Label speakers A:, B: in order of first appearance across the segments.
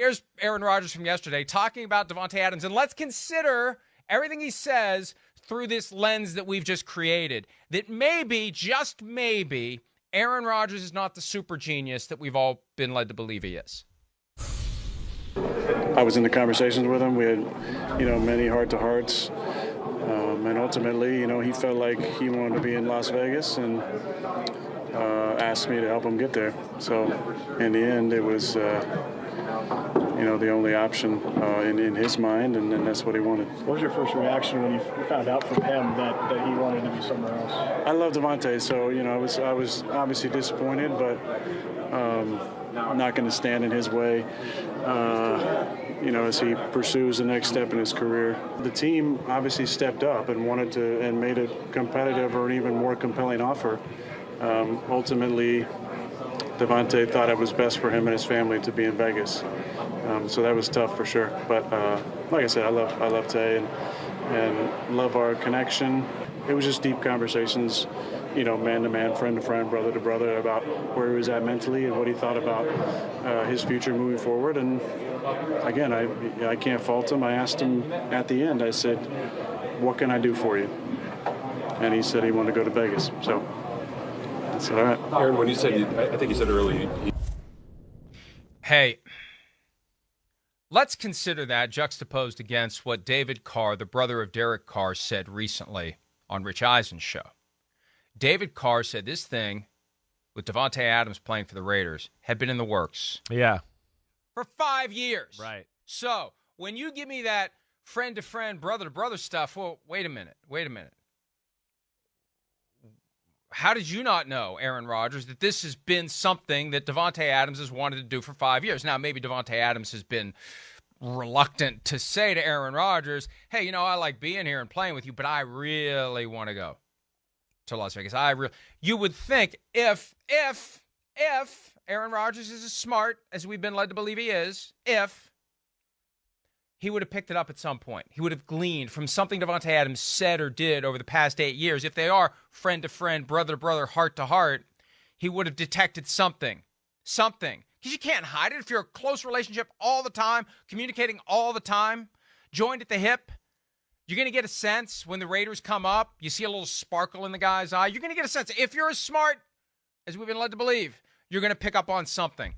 A: Here's Aaron Rodgers from yesterday talking about Davante Adams, and let's consider everything he says through this lens that we've just created, that maybe, just maybe, Aaron Rodgers is not the super genius that we've all been led to believe he is.
B: I was in the conversations with him. We had, many heart-to-hearts. And ultimately, he felt like he wanted to be in Las Vegas and asked me to help him get there. So in the end, it was, the only option in his mind, and that's what he wanted.
C: What was your first reaction when you found out from him that he wanted to be somewhere else?
B: I love Davante, so, I was obviously disappointed, but I'm not going to stand in his way, as he pursues the next step in his career. The team obviously stepped up and wanted to and made a competitive or an even more compelling offer. Ultimately, Davante thought it was best for him and his family to be in Vegas. So that was tough for sure. But like I said, I love Tay and love our connection. It was just deep conversations, man to man, friend to friend, brother to brother, about where he was at mentally and what he thought about his future moving forward. And again, I can't fault him. I asked him at the end, I said, what can I do for you? And he said he wanted to go to Vegas. So I said, all right.
D: Aaron, when you said, I think you said earlier.
A: Hey, let's consider that juxtaposed against what David Carr, the brother of Derek Carr, said recently on Rich Eisen's show. David Carr said this thing with Davante Adams playing for the Raiders had been in the works.
E: Yeah.
A: For 5 years.
E: Right.
A: So when you give me that friend-to-friend, brother-to-brother stuff, well, wait a minute. How did you not know, Aaron Rodgers, that this has been something that Davante Adams has wanted to do for 5 years? Now, maybe Davante Adams has been reluctant to say to Aaron Rodgers, hey, I like being here and playing with you, but I really want to go to Las Vegas. You would think if Aaron Rodgers is as smart as we've been led to believe he is, if he would have picked it up at some point. He would have gleaned from something Davante Adams said or did over the past 8 years. If they are friend to friend, brother to brother, heart to heart, he would have detected something. Because you can't hide it if you're a close relationship all the time, communicating all the time, joined at the hip. You're going to get a sense when the Raiders come up, you see a little sparkle in the guy's eye. You're going to get a sense. If you're as smart as we've been led to believe, you're going to pick up on something.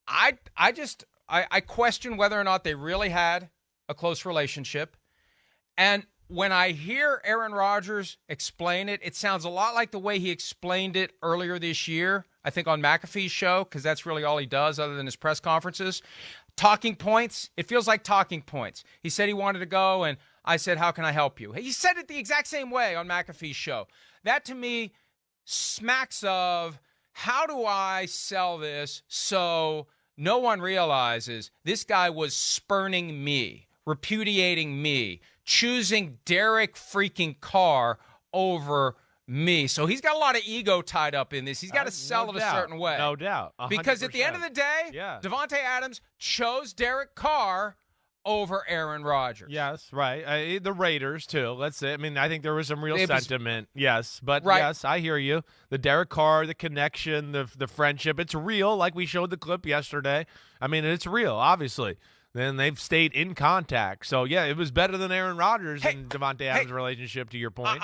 A: I question whether or not they really had a close relationship. And when I hear Aaron Rodgers explain it, it sounds a lot like the way he explained it earlier this year, I think on McAfee's show, because that's really all he does other than his press conferences. Talking points. It feels like talking points. He said he wanted to go, and I said, how can I help you? He said it the exact same way on McAfee's show. That, to me, smacks of how do I sell this so no one realizes this guy was spurning me, repudiating me, choosing Derek freaking Carr over me. So he's got a lot of ego tied up in this. He's got to sell it a certain way.
E: No doubt. 100%.
A: Because at the end of the day, Davante Adams chose Derek Carr over Aaron Rodgers.
E: Yes, right. The Raiders, too. Let's say. I mean, I think there was some real sentiment. Yes, but yes, I hear you. The Derek Carr, the connection, the friendship, it's real, like we showed the clip yesterday. I mean, it's real, obviously. Then they've stayed in contact. So, yeah, it was better than Aaron Rodgers and Davante Adams' relationship, to your point.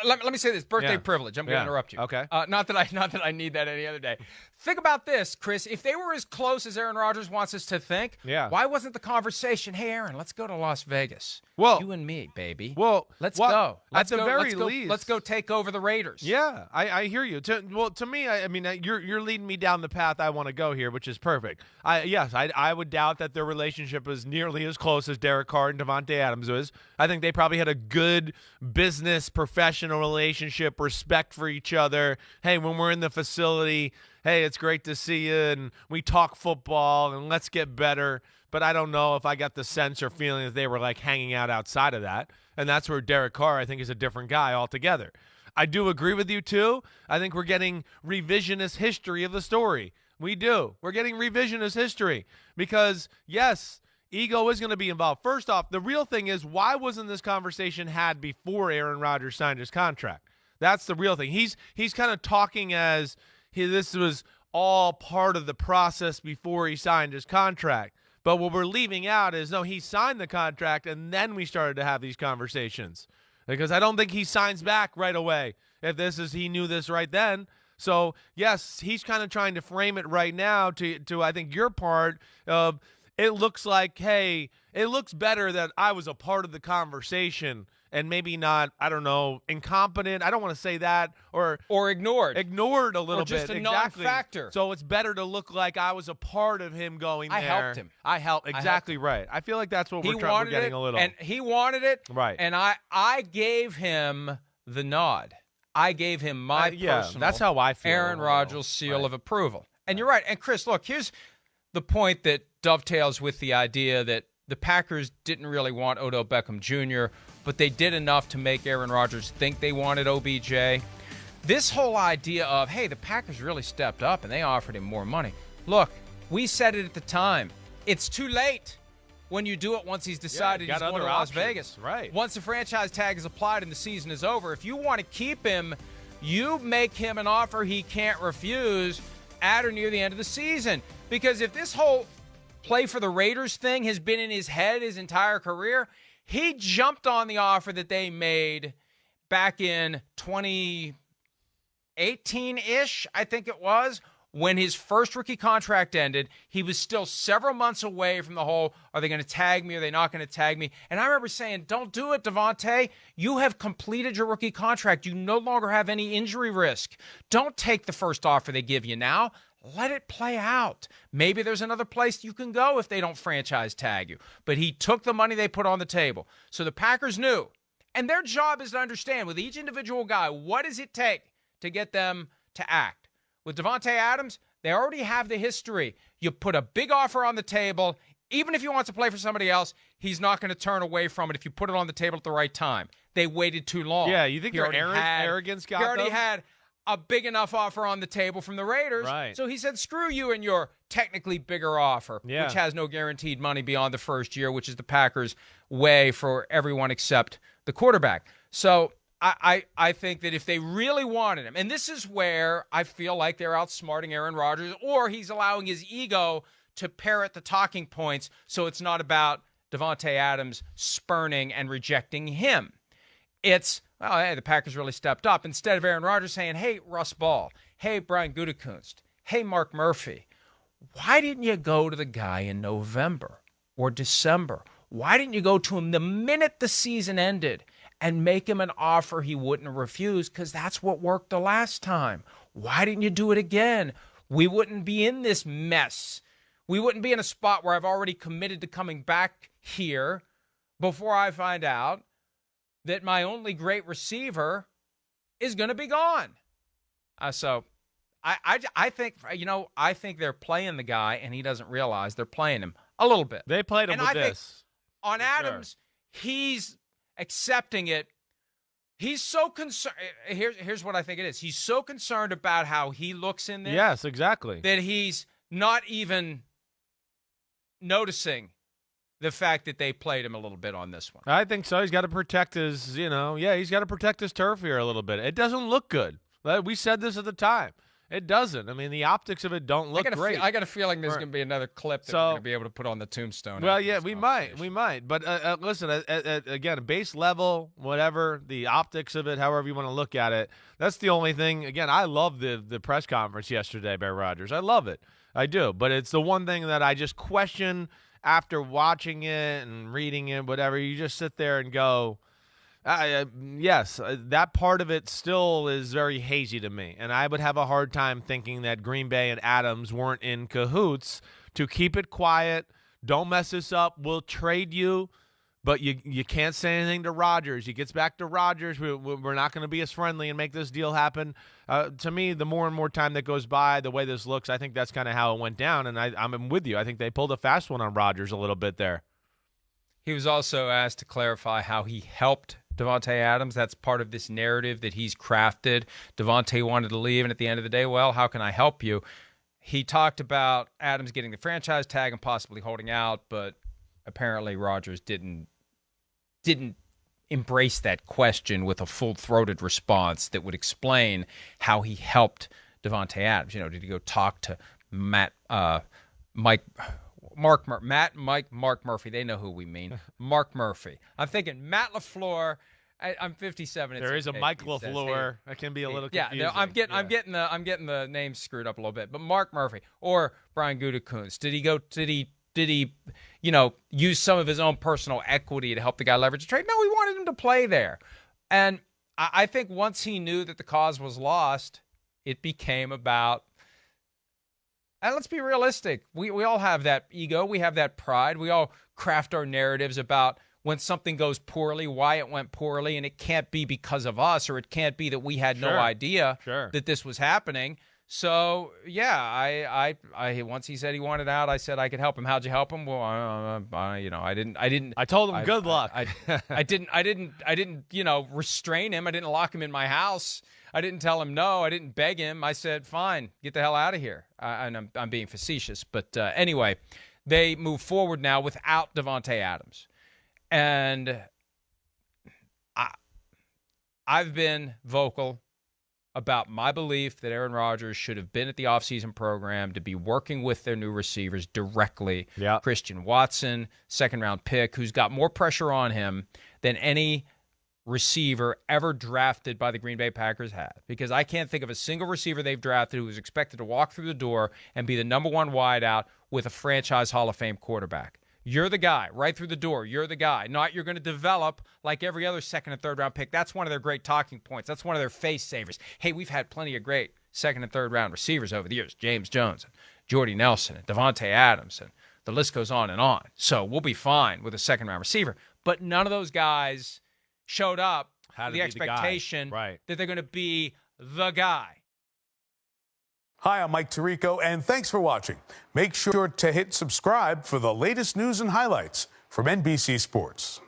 A: Let me say this, birthday privilege. I'm going to interrupt you.
E: Okay.
A: Not that I need that any other day. Think about this, Chris. If they were as close as Aaron Rodgers wants us to think, why wasn't the conversation, hey, Aaron, let's go to Las Vegas.
E: Well,
A: you and me, baby.
E: Well,
A: let's go.
E: At the very least.
A: Let's go take over the Raiders.
E: Yeah, I hear you. To me, I mean, you're leading me down the path I want to go here, which is perfect. I would doubt that their relationship is nearly as close as Derek Carr and Davante Adams was. I think they probably had a good business, professional relationship, respect for each other. Hey, when we're in the facility, hey, it's great to see you, and we talk football, and let's get better. But I don't know if I got the sense or feeling that they were, like, hanging out outside of that. And that's where Derek Carr, I think, is a different guy altogether. I do agree with you, too. I think we're getting revisionist history of the story. We do. We're getting revisionist history because, yes, ego is going to be involved. First off, the real thing is, why wasn't this conversation had before Aaron Rodgers signed his contract? That's the real thing. He's kind of talking as this was all part of the process before he signed his contract. But what we're leaving out is, no, he signed the contract, and then we started to have these conversations. Because I don't think he signs back right away if he knew this right then. So, yes, he's kind of trying to frame it right now to I think, your part of it looks like, hey, it looks better that I was a part of the conversation and maybe not, I don't know, incompetent. I don't want to say that. Or
A: ignored.
E: Ignored a little
A: bit. Or just
E: bit.
A: a
E: exactly.
A: non-factor.
E: So it's better to look like I was a part of him going there.
A: I helped him.
E: Exactly right. I feel like that's what we're getting a little.
A: And he wanted it.
E: Right.
A: And I gave him the nod. I gave him my personal
E: that's how I feel.
A: Aaron Rodgers seal of approval. And you're right. And Chris, look, here's the point that dovetails with the idea that the Packers didn't really want Odell Beckham Jr., but they did enough to make Aaron Rodgers think they wanted OBJ. This whole idea of, hey, the Packers really stepped up and they offered him more money. Look, we said it at the time. It's too late when you do it once he's decided he's going to Las Vegas.
E: Right.
A: Once the franchise tag is applied and the season is over, if you want to keep him, you make him an offer he can't refuse at or near the end of the season. Because if this whole play for the Raiders thing has been in his head his entire career, he jumped on the offer that they made back in 2018-ish, I think it was, when his first rookie contract ended. He was still several months away from the whole, are they going to tag me? Are they not going to tag me? And I remember saying, don't do it, Davante. You have completed your rookie contract. You no longer have any injury risk. Don't take the first offer they give you now. Let it play out. Maybe there's another place you can go if they don't franchise tag you. But he took the money they put on the table. So the Packers knew. And their job is to understand with each individual guy, what does it take to get them to act? With Davante Adams, they already have the history. You put a big offer on the table. Even if he wants to play for somebody else, he's not going to turn away from it if you put it on the table at the right time. They waited too long.
E: Yeah, you think their arrogance got them?
A: He already had a big enough offer on the table from the Raiders.
E: Right.
A: So he said, screw you and your technically bigger offer, which has no guaranteed money beyond the first year, which is the Packers' way for everyone except the quarterback. So I think that if they really wanted him, and this is where I feel like they're outsmarting Aaron Rodgers, or he's allowing his ego to parrot the talking points so it's not about Davante Adams spurning and rejecting him. It's, well, hey, the Packers really stepped up. Instead of Aaron Rodgers saying, hey, Russ Ball, hey, Brian Gutekunst, hey, Mark Murphy, why didn't you go to the guy in November or December? Why didn't you go to him the minute the season ended and make him an offer he wouldn't refuse? Because that's what worked the last time. Why didn't you do it again? We wouldn't be in this mess. We wouldn't be in a spot where I've already committed to coming back here before I find out that my only great receiver is going to be gone. So I think, I think they're playing the guy and he doesn't realize they're playing him a little bit.
E: They played him with this.
A: On Adams, he's accepting it. He's so concerned. Here's what I think it is. He's so concerned about how he looks in this.
E: Yes, exactly.
A: That he's not even noticing the fact that they played him a little bit on this one.
E: I think so. He's got to protect his, he's got to protect his turf here a little bit. It doesn't look good. We said this at the time. It doesn't. I mean, the optics of it don't look great.
A: I got a feeling there's going to be another clip that we're going to be able to put on the tombstone.
E: Well, yeah, we might. But listen, again, base level, whatever, the optics of it, however you want to look at it, that's the only thing. Again, I love the press conference yesterday by Rodgers. I love it. I do. But it's the one thing that I just question after watching it and reading it, whatever. You just sit there and go, yes, that part of it still is very hazy to me. And I would have a hard time thinking that Green Bay and Adams weren't in cahoots to keep it quiet. Don't mess this up. We'll trade you, but you can't say anything to Rodgers. He gets back to Rodgers. We're not going to be as friendly and make this deal happen. To me, the more and more time that goes by, the way this looks, I think that's kind of how it went down. And I'm with you. I think they pulled a fast one on Rodgers a little bit there.
A: He was also asked to clarify how he helped Davante Adams. That's part of this narrative that he's crafted. Davante wanted to leave, and at the end of the day, well, how can I help you? He talked about Adams getting the franchise tag and possibly holding out, but apparently Rodgers didn't embrace that question with a full-throated response that would explain how he helped Davante Adams. Did he go talk to Mike? Matt, Mike, Mark Murphy. They know who we mean. Mark Murphy. I'm thinking Matt LaFleur. I'm 57.
E: There is a Mike LaFleur. That can be a little confusing.
A: Yeah, I'm getting the names screwed up a little bit. But Mark Murphy or Brian Gutekunst. Did he use some of his own personal equity to help the guy leverage a trade? No, he wanted him to play there. And I think once he knew that the cause was lost, it became about, and let's be realistic. We all have that ego. We have that pride. We all craft our narratives about when something goes poorly, why it went poorly, and it can't be because of us, or it can't be that we had no idea that this was happening. So yeah, I once he said he wanted out, I said I could help him. How'd you help him? Well, I didn't.
E: I told him good luck.
A: I didn't restrain him. I didn't lock him in my house. I didn't tell him no. I didn't beg him. I said, fine, get the hell out of here. And I'm being facetious, but anyway, they move forward now without Davante Adams. And I've been vocal about my belief that Aaron Rodgers should have been at the offseason program to be working with their new receivers directly.
E: Yeah.
A: Christian Watson, second-round pick, who's got more pressure on him than any receiver ever drafted by the Green Bay Packers had. Because I can't think of a single receiver they've drafted who was expected to walk through the door and be the number one wideout with a franchise Hall of Fame quarterback. You're the guy right through the door. You're the guy. Not you're going to develop like every other second and third round pick. That's one of their great talking points. That's one of their face savers. Hey, we've had plenty of great second and third round receivers over the years. James Jones and Jordy Nelson and Davante Adams, and the list goes on and on. So we'll be fine with a second round receiver. But none of those guys showed up with the expectation that they're going to be the guy.
F: Hi, I'm Mike Tirico, and thanks for watching. Make sure to hit subscribe for the latest news and highlights from NBC Sports.